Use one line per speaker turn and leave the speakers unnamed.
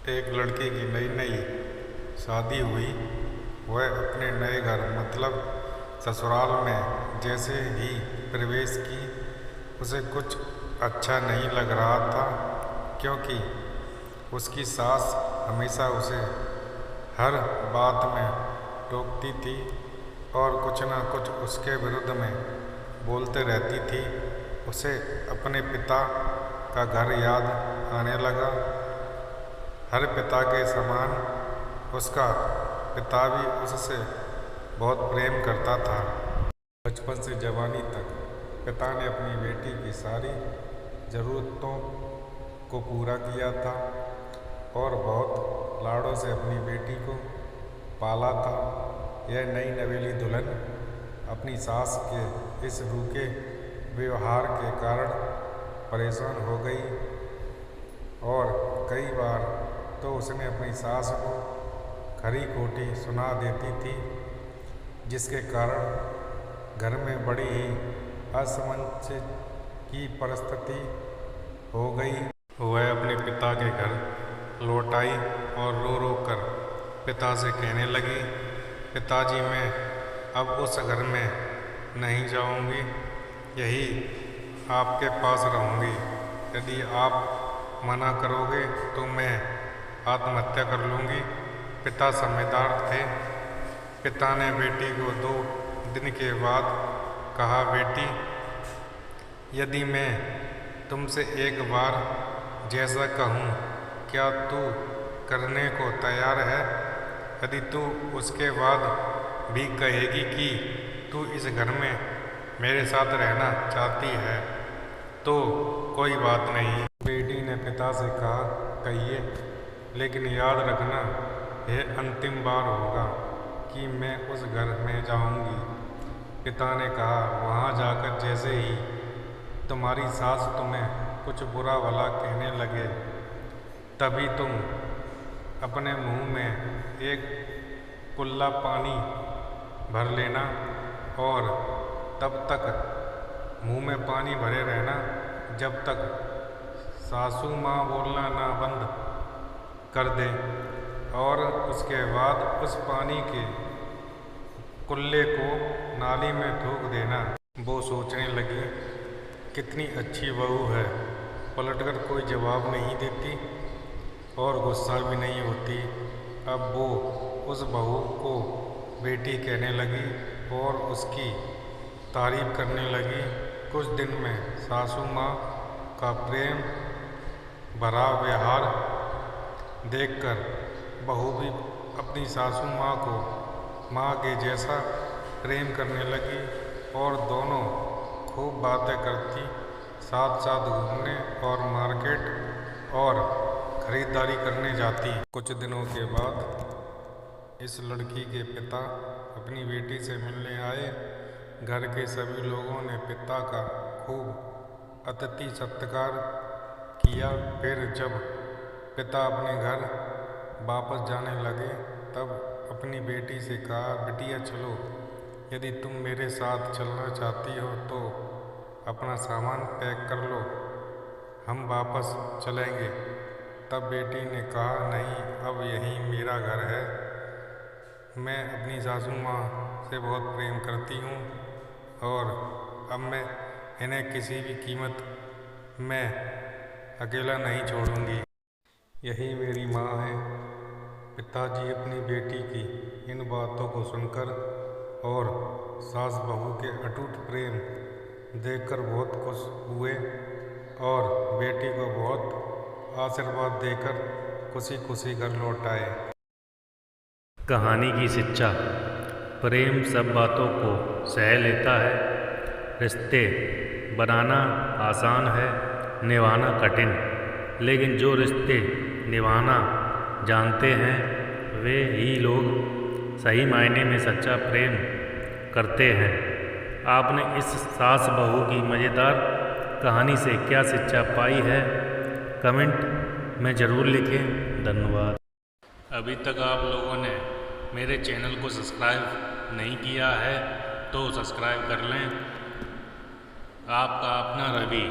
एक लड़की की नई नई शादी हुई। वह अपने नए घर मतलब ससुराल में जैसे ही प्रवेश की उसे कुछ अच्छा नहीं लग रहा था, क्योंकि उसकी सास हमेशा उसे हर बात में टोकती थी और कुछ ना कुछ उसके विरुद्ध में बोलते रहती थी। उसे अपने पिता का घर याद आने लगा। हर पिता के समान उसका पिता भी उससे बहुत प्रेम करता था। बचपन से जवानी तक पिता ने अपनी बेटी की सारी ज़रूरतों को पूरा किया था और बहुत लाड़ों से अपनी बेटी को पाला था। यह नई नवेली दुल्हन अपनी सास के इस रूखे व्यवहार के कारण परेशान हो गई और कई बार तो उसने अपनी सास को खरी खोटी सुना देती थी, जिसके कारण घर में बड़ी ही असमंजस की परिस्थिति हो गई। वह अपने पिता के घर लौट आई और रो रो कर पिता से कहने लगी, पिताजी, मैं अब उस घर में नहीं जाऊंगी, यही आपके पास रहूंगी। यदि आप मना करोगे तो मैं आत्महत्या कर लूँगी। पिता समझदार थे। पिता ने बेटी को 2 दिन के बाद कहा, बेटी, यदि मैं तुमसे एक बार जैसा कहूँ क्या तू करने को तैयार है? यदि तू उसके बाद भी कहेगी कि तू इस घर में मेरे साथ रहना चाहती है तो कोई बात नहीं। बेटी ने पिता से कहा, कहिए, लेकिन याद रखना यह अंतिम बार होगा कि मैं उस घर में जाऊंगी। पिता ने कहा, वहाँ जाकर जैसे ही तुम्हारी सास तुम्हें कुछ बुरा भला कहने लगे तभी तुम अपने मुंह में एक कुल्ला पानी भर लेना और तब तक मुंह में पानी भरे रहना जब तक सासू माँ बोलना ना बंद कर दे, और उसके बाद उस पानी के कुल्ले को नाली में ठोक देना। वो सोचने लगी, कितनी अच्छी बहू है, पलटकर कोई जवाब नहीं देती और गुस्सा भी नहीं होती। अब वो उस बहू को बेटी कहने लगी और उसकी तारीफ करने लगी। कुछ दिन में सासू माँ का प्रेम भरा व्यवहार देखकर बहू भी अपनी सासू माँ को माँ के जैसा प्रेम करने लगी और दोनों खूब बातें करती, साथ साथ घूमने और मार्केट और खरीदारी करने जाती। कुछ दिनों के बाद इस लड़की के पिता अपनी बेटी से मिलने आए। घर के सभी लोगों ने पिता का खूब अतिथि सत्कार किया। फिर जब पिता अपने घर वापस जाने लगे तब अपनी बेटी से कहा, बिटिया चलो, यदि तुम मेरे साथ चलना चाहती हो तो अपना सामान पैक कर लो, हम वापस चलेंगे। तब बेटी ने कहा, नहीं, अब यही मेरा घर है। मैं अपनी सासू माँ से बहुत प्रेम करती हूँ और अब मैं इन्हें किसी भी कीमत में अकेला नहीं छोड़ूंगी। यही मेरी माँ है। पिताजी अपनी बेटी की इन बातों को सुनकर और सास बहू के अटूट प्रेम देखकर बहुत खुश हुए और बेटी को बहुत आशीर्वाद देकर खुशी खुशी घर लौट आए।
कहानी की शिक्षा। प्रेम सब बातों को सह लेता है। रिश्ते बनाना आसान है, निभाना कठिन। लेकिन जो रिश्ते निभाना जानते हैं वे ही लोग सही मायने में सच्चा प्रेम करते हैं। आपने इस सास बहू की मज़ेदार कहानी से क्या शिक्षा पाई है, कमेंट में ज़रूर लिखें। धन्यवाद। अभी तक आप लोगों ने मेरे चैनल को सब्सक्राइब नहीं किया है तो सब्सक्राइब कर लें। आपका अपना रवि।